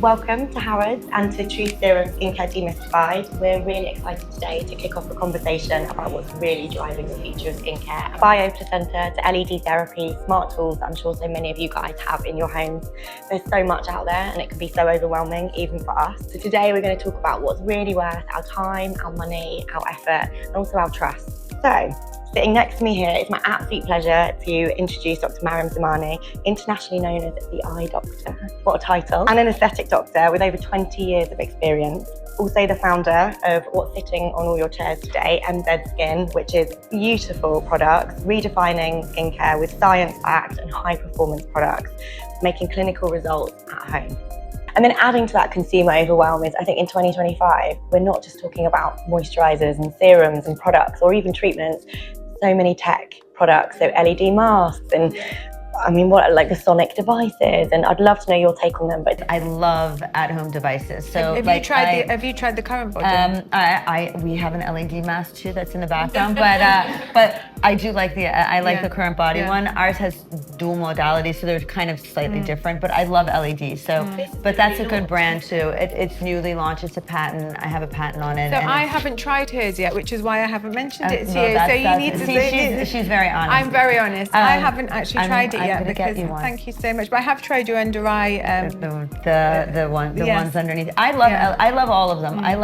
Welcome to Harrods and to Truth Serum Skincare Demystified. We're really excited today to kick off a conversation about what's really driving the future of skincare. Bioplacenta to LED therapy, smart tools that I'm sure so many of you guys have in your homes. There's so much out there and it can be so overwhelming even for us. So today we're going to talk about what's really worth our time, our money, our effort and also our trust. So, sitting next to me here, it's my absolute pleasure to introduce Dr. Mariam Zamani, internationally known as the Eye Doctor. What a title. And an aesthetic doctor with over 20 years of experience. Also the founder of what's sitting on all your chairs today, MZ Skin, which is beautiful products, redefining skincare with science-backed and high-performance products, making clinical results at home. And then adding to that consumer overwhelm is, I think in 2025, we're not just talking about moisturizers and serums and products or even treatments, so many tech products, so LED masks and like the sonic devices, and I'd love to know your take on them. But I love at-home devices. So have you tried the current body? We have an LED mask too that's in the background, but I do like the current body one. Ours has dual modality, so they're kind of slightly different, but I love LED. So, but that's a good brand too. It's newly launched. It's a patent. I have a patent on it. So I haven't tried hers yet, which is why I haven't mentioned it to you. So you need to see. She's very honest. I'm very honest. I haven't actually tried it yet because thank you so much. But I have tried your under eye. The ones underneath. I love all of them. I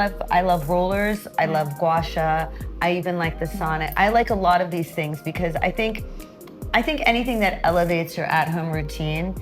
love rollers. I love gua sha. I even like the sonic. I like a lot of these things because I think anything that elevates your at-home routine,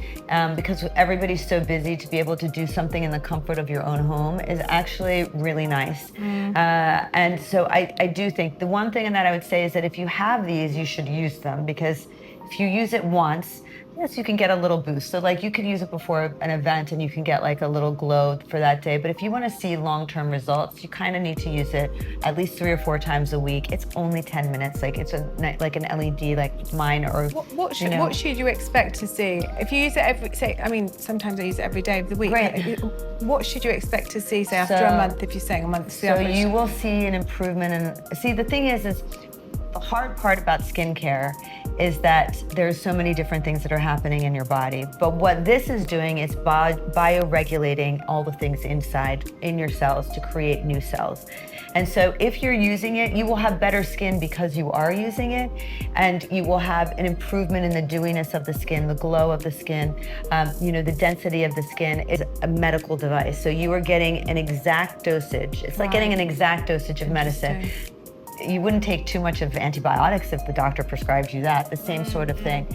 because everybody's so busy, to be able to do something in the comfort of your own home is actually really nice. And so I do think the one thing that I would say is that if you have these, you should use them, because if you use it once, yes, you can get a little boost. So like you could use it before an event and you can get like a little glow for that day. But if you want to see long-term results, you kind of need to use it at least 3 or 4 times a week. It's only 10 minutes. Like it's like an LED like mine or what should you expect to see? If you use it sometimes I use it every day of the week. Great. What should you expect to see, say, after a month, if you're saying a month? So you will see an improvement. And see, the thing is the hard part about skincare is that there's so many different things that are happening in your body. But what this is doing is bioregulating all the things inside in your cells to create new cells. And so if you're using it, you will have better skin because you are using it, and you will have an improvement in the dewiness of the skin, the glow of the skin. The density of the skin is a medical device. So you are getting an exact dosage. It's like getting an exact dosage of medicine. You wouldn't take too much of antibiotics if the doctor prescribed you that, the same sort of thing.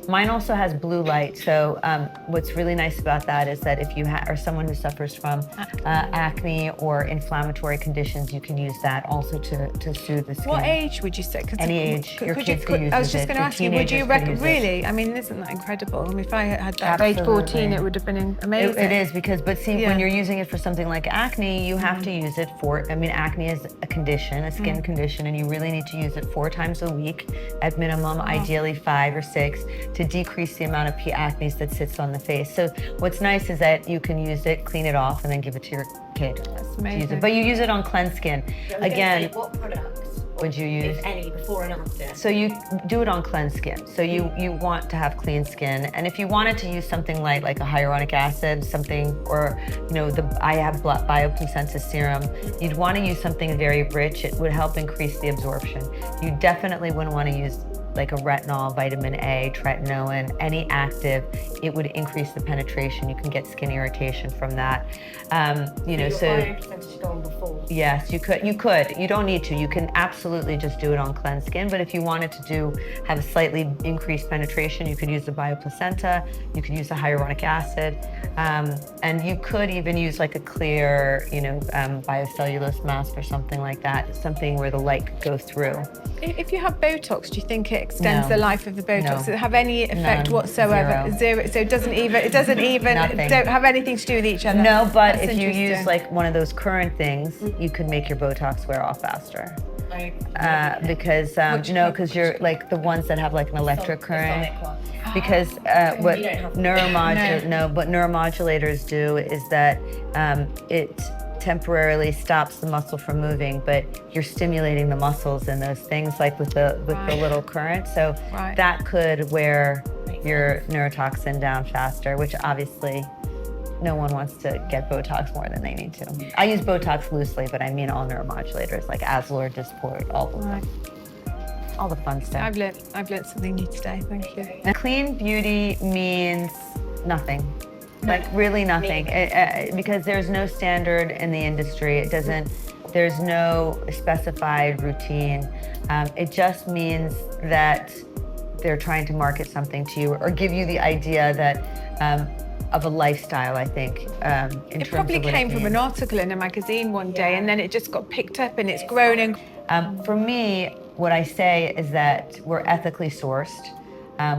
Mine also has blue light, so what's really nice about that is that if you are someone who suffers from acne or inflammatory conditions, you can use that also to soothe the skin. What age would you say? Any age. Your kids can use it. I was just going to ask you, would you recommend? Really? I mean, isn't that incredible? I mean, if I had that at age 14, it would have been amazing. It is, but see, when you're using it for something like acne, you have to use it for. Acne is a condition, a skin condition, and you really need to use it 4 times a week at minimum, ideally 5 or 6. To decrease the amount of P. acnes that sits on the face. So what's nice is that you can use it, clean it off, and then give it to your kid. That's amazing. To use it. But you use it on cleansed skin. Again, what products would you use? If any, before and after? So you do it on cleansed skin. So you want to have clean skin. And if you wanted to use something like a hyaluronic acid, I have bioplacenta serum, you'd want to use something very rich. It would help increase the absorption. You definitely wouldn't want to use like a retinol, vitamin A, tretinoin, any active. It would increase the penetration. You can get skin irritation from that. Percentage gone before. Yes, you could. You don't need to. You can absolutely just do it on cleansed skin. But if you wanted to have a slightly increased penetration, you could use the bioplacenta. You could use the hyaluronic acid, and you could even use like a clear, biocellulose mask or something like that. Something where the light could go through. If you have Botox, do you think it extends the life of the Botox? No. Does it have any effect whatsoever? Zero. So it doesn't even don't have anything to do with each other. No, but if you use like one of those current things, you could make your Botox wear off faster. Because you're like the ones that have like an electric current. Because what neuromodulators do is that it temporarily stops the muscle from moving, but you're stimulating the muscles and those things like with the little current. So that could wear your neurotoxin down faster, which obviously no one wants to get Botox more than they need to. I use Botox loosely, but I mean all neuromodulators like Aslor, Dysport, all of them. All the fun stuff. I've learned something new today, thank you. And clean beauty means nothing. Like really nothing, because there's no standard in the industry. There's no specified routine. It just means that they're trying to market something to you or give you the idea that of a lifestyle, I think. It probably came from an article in a magazine one day, and then it just got picked up and it's grown. And for me, what I say is that we're ethically sourced.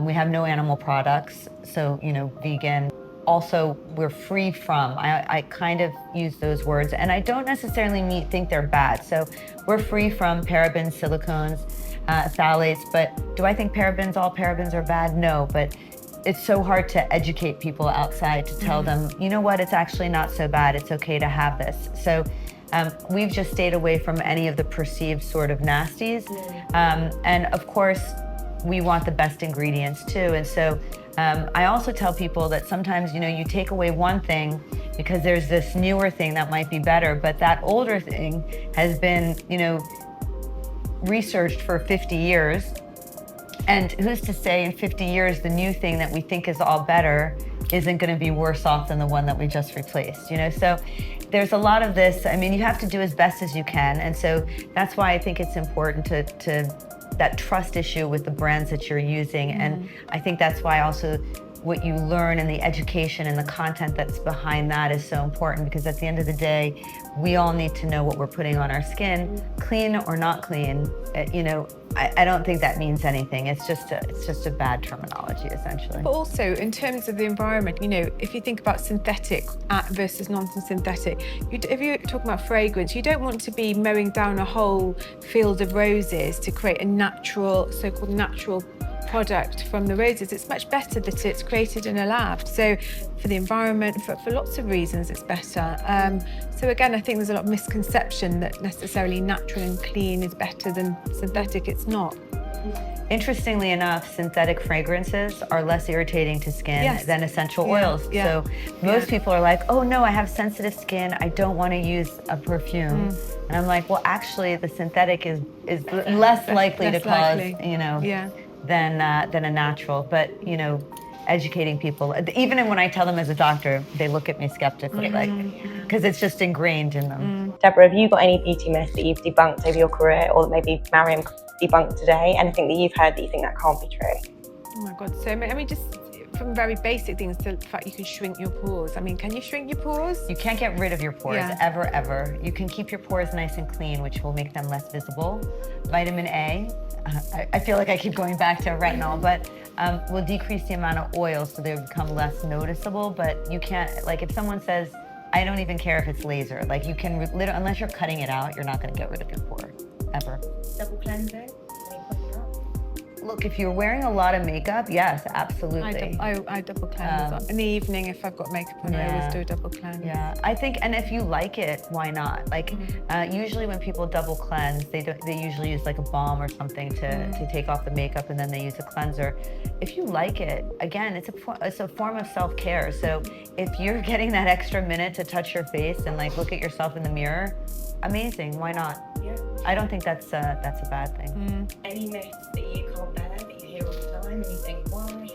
We have no animal products, so vegan. Also, we're free from. I kind of use those words, and I don't necessarily think they're bad. So we're free from parabens, silicones, phthalates. But do I think all parabens are bad? No, but it's so hard to educate people outside to tell them, you know what, it's actually not so bad. It's okay to have this. So we've just stayed away from any of the perceived sort of nasties. And of course, we want the best ingredients too. And so I also tell people that sometimes, you take away one thing because there's this newer thing that might be better, but that older thing has been, researched for 50 years. And who's to say in 50 years, the new thing that we think is all better isn't going to be worse off than the one that we just replaced, So there's a lot of this. I mean, you have to do as best as you can. And so that's why I think it's important to that trust issue with the brands that you're using. And I think that's why also what you learn and the education and the content that's behind that is so important, because at the end of the day, we all need to know what we're putting on our skin, clean or not clean. I don't think that means anything. It's just a bad terminology, essentially. But also, in terms of the environment, if you think about synthetic versus non-synthetic, if you're talking about fragrance, you don't want to be mowing down a whole field of roses to create a natural, so-called natural product from the roses. It's much better that it's created in a lab. So for the environment, for lots of reasons, it's better. So again, I think there's a lot of misconception that necessarily natural and clean is better than synthetic. It's not. Interestingly enough, synthetic fragrances are less irritating to skin than essential oils. So most people are like, oh no, I have sensitive skin, I don't want to use a perfume. And I'm like, well, actually the synthetic is less likely to cause, than a natural. But educating people, even when I tell them as a doctor, they look at me skeptically, because it's just ingrained in them. Deborah, have you got any beauty myths that you've debunked over your career, or that maybe Mariam debunked today? Anything that you've heard that you think that can't be true? Oh my God, so I mean, just from very basic things to the fact you can shrink your pores. I mean, can you shrink your pores? You can't get rid of your pores, ever. You can keep your pores nice and clean, which will make them less visible. Vitamin A, I feel like I keep going back to retinol, but will decrease the amount of oil so they become less noticeable. But you can't, like if someone says, I don't even care if it's laser, like you can, unless you're cutting it out, you're not gonna get rid of your pore, ever. Double cleansing? Look, if you're wearing a lot of makeup, yes, absolutely. I double cleanse. In the evening, if I've got makeup on, I always do a double cleanse. Yeah, I think, and if you like it, why not? Like, usually when people double cleanse, they usually use like a balm or something to take off the makeup, and then they use a cleanser. If you like it, again, it's a form of self-care. So if you're getting that extra minute to touch your face and like look at yourself in the mirror, amazing, why not? Yeah. I don't think that's a bad thing. Any myths that you can't bear, that you hear all the time and you think, why?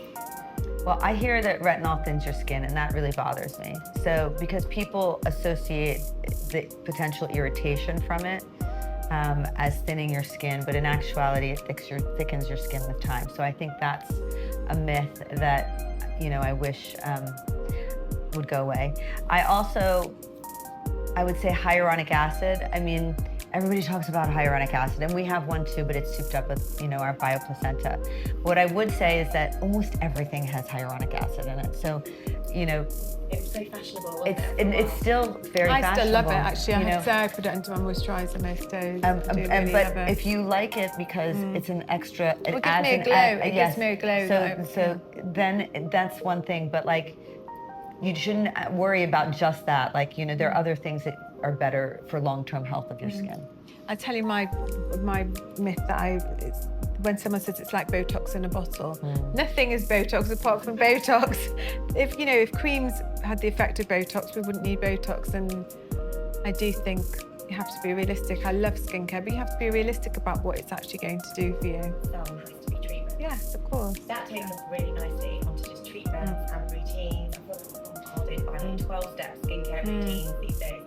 Well, I hear that retinol thins your skin, and that really bothers me. So, because people associate the potential irritation from it as thinning your skin, but in actuality, it thickens your skin with time. So I think that's a myth that, I wish would go away. I would say hyaluronic acid. I mean, everybody talks about hyaluronic acid, and we have one too, but it's souped up with, our bioplacenta. What I would say is that almost everything has hyaluronic acid in it. So, it was so fashionable. It's still very fashionable. I still love it, actually. I have to say I put it into my moisturiser most days. But if you like it because it's an extra, it gives me a glow. It gives me a glow. So then that's one thing. But like, you shouldn't worry about just that. Like, there are other things that are better for long-term health of your skin. I tell you my myth that when someone says it's like Botox in a bottle. Nothing is Botox apart from Botox. If creams had the effect of Botox, we wouldn't need Botox. And I do think you have to be realistic. I love skincare, but you have to be realistic about what it's actually going to do for you. Some has to be treatment. Yes, of course. That takes us really nicely onto just treatments and routines. I feel like I'm bombarded by like 12-step skincare routines these days.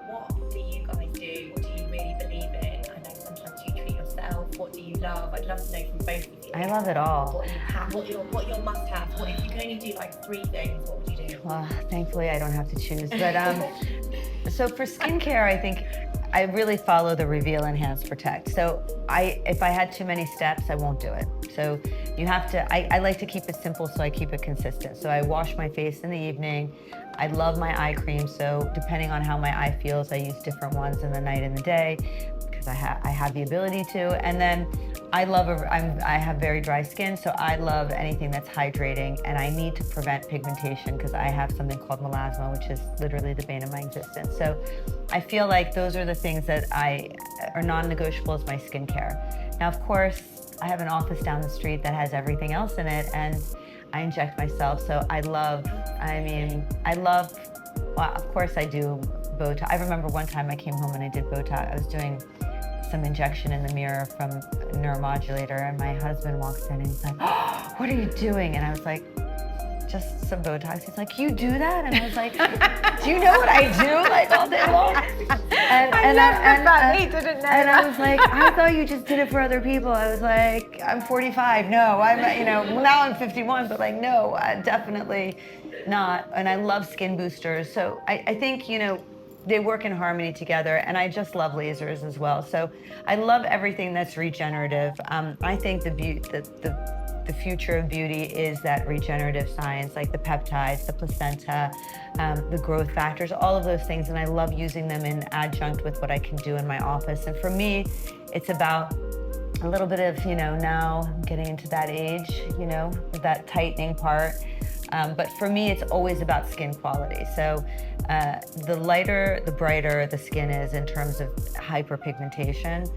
What do you guys do? What do you really believe in? I know sometimes you treat yourself. What do you love? I'd love to know from both of you. I love it all. What you have, what your must-have. What if you can only do like 3 things? What would you do? Well, thankfully I don't have to choose. But so for skincare, I think I really follow the reveal, enhance, protect. So if I had too many steps, I won't do it. So you have to, I like to keep it simple, so I keep it consistent. So I wash my face in the evening. I love my eye cream, so depending on how my eye feels, I use different ones in the night and the day, because I have the ability to. And then I have very dry skin, so I love anything that's hydrating, and I need to prevent pigmentation because I have something called melasma, which is literally the bane of my existence. So I feel like those are the things that are non-negotiable as my skincare. Now, of course, I have an office down the street that has everything else in it, and I inject myself, so well, of course I do Botox. I remember one time I came home and I did Botox. I was doing some injection in the mirror from a neuromodulator, and my husband walks in and he's like, "Oh, what are you doing?" And I was like, "Just some Botox." He's like, "You do that?" And I was like, "Do you know what I do like all day long?" He didn't know. And I was like, "I thought you just did it for other people." I was like, "I'm 45. No, now I'm 51, but like, no, definitely not." And I love skin boosters. So I think, they work in harmony together, and I just love lasers as well. So I love everything that's regenerative. I think the future of beauty is that regenerative science, like the peptides, the placenta, the growth factors, all of those things. And I love using them in adjunct with what I can do in my office. And for me, it's about a little bit of, now I'm getting into that age, that tightening part. But for me, it's always about skin quality. So the lighter, the brighter the skin is in terms of hyperpigmentation,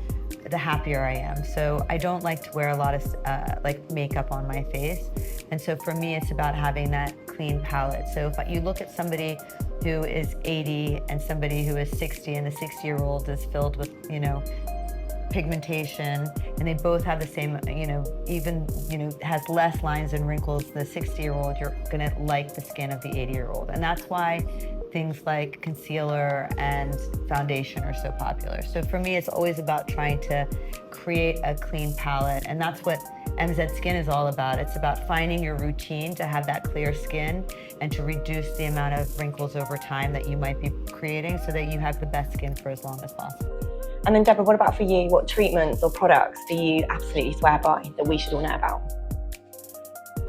the happier I am. So I don't like to wear a lot of makeup on my face. And so for me, it's about having that clean palette. So if you look at somebody who is 80 and somebody who is 60, and the 60-year-old is filled with, pigmentation, and they both have the same, has less lines and wrinkles, the 60-year-old, you're gonna like the skin of the 80-year-old. And that's why things like concealer and foundation are so popular. So for me, it's always about trying to create a clean palette, and that's what MZ Skin is all about. It's about finding your routine to have that clear skin and to reduce the amount of wrinkles over time that you might be creating, so that you have the best skin for as long as possible. And then Deborah, what about for you? What treatments or products do you absolutely swear by that we should all know about?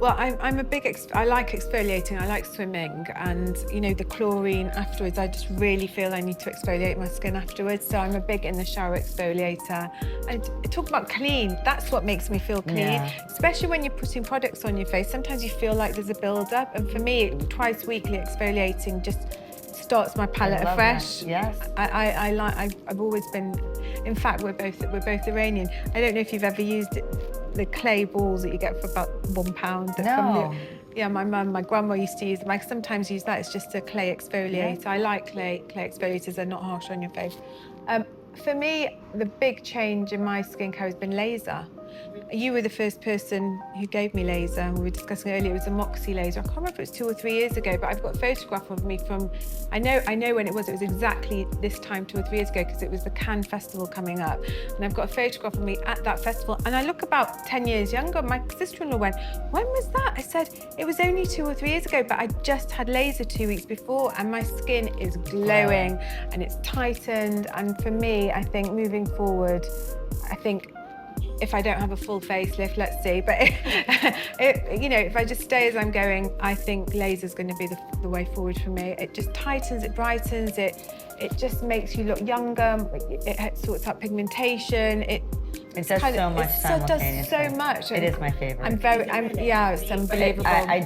Well, I'm a big, I like exfoliating, I like swimming, and the chlorine afterwards, I just really feel I need to exfoliate my skin afterwards. So I'm a big in the shower exfoliator. And talk about clean, that's what makes me feel clean. Yeah. Especially when you're putting products on your face, sometimes you feel like there's a build-up. And for me, twice weekly exfoliating just starts my palette afresh. Yes. I've always been, in fact, we're both Iranian. I don't know if you've ever used the clay balls that you get for about £1. No. My grandma used to use them. I sometimes use that. It's just a clay exfoliator. Yeah. I like clay exfoliators. They're not harsh on your face. For me, the big change in my skincare has been laser. You were the first person who gave me laser. We were discussing earlier, it was a Moxie laser. I can't remember if it was 2 or 3 years ago, but I've got a photograph of me from, I know when it was exactly this time 2 or 3 years ago, because it was the Cannes Festival coming up. And I've got a photograph of me at that festival, and I look about 10 years younger. My sister-in-law went, "When was that?" I said, "It was only 2 or 3 years ago, but I just had laser 2 weeks before, and my skin is glowing and it's tightened." And for me, I think moving forward, if I don't have a full facelift, let's see, but if I just stay as I'm going, I think laser's going to be the way forward for me. It just tightens, it brightens, it just makes you look younger. It sorts out pigmentation. It does so much simultaneously. It does so much. It is my favorite. It's unbelievable. It's unbelievable. I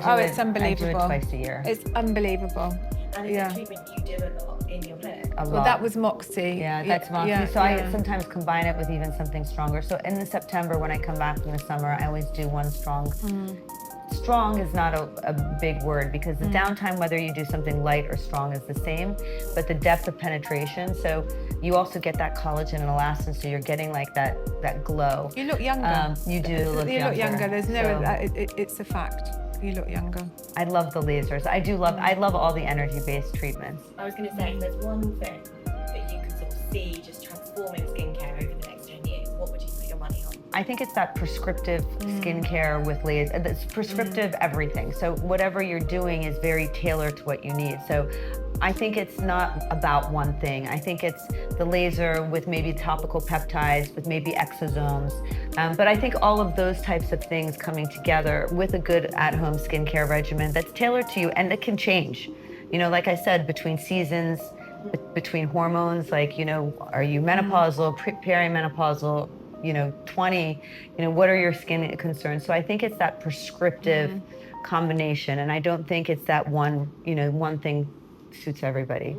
do it twice a year. It's unbelievable. And is it a treatment you do a lot in your clinic? a lot. Well, that was Moxie. Yeah, that's Moxie. Yeah, so yeah. I sometimes combine it with even something stronger. So in the September, when I come back from the summer, I always do one strong. Strong is not a big word, because the downtime, whether you do something light or strong, is the same, but the depth of penetration. So you also get that collagen and elastin, so you're getting like that glow. You look younger. You do look younger. You look younger. There's no, So it's a fact. You look younger. I love the lasers. I love all the energy-based treatments. I was going to say, if there's one thing that you could sort of see just transforming skincare over the next 10 years, what would you put your money on? I think it's that prescriptive skincare with lasers. It's prescriptive everything. So whatever you're doing is very tailored to what you need. So I think it's not about one thing. I think it's the laser with maybe topical peptides, with maybe exosomes. But I think all of those types of things coming together with a good at-home skincare regimen that's tailored to you, and that can change. You know, like I said, between seasons, between hormones, like, you know, are you menopausal, perimenopausal, you know, 20, you know, what are your skin concerns? So I think it's that prescriptive combination, and I don't think it's that one, you know, one thing suits everybody.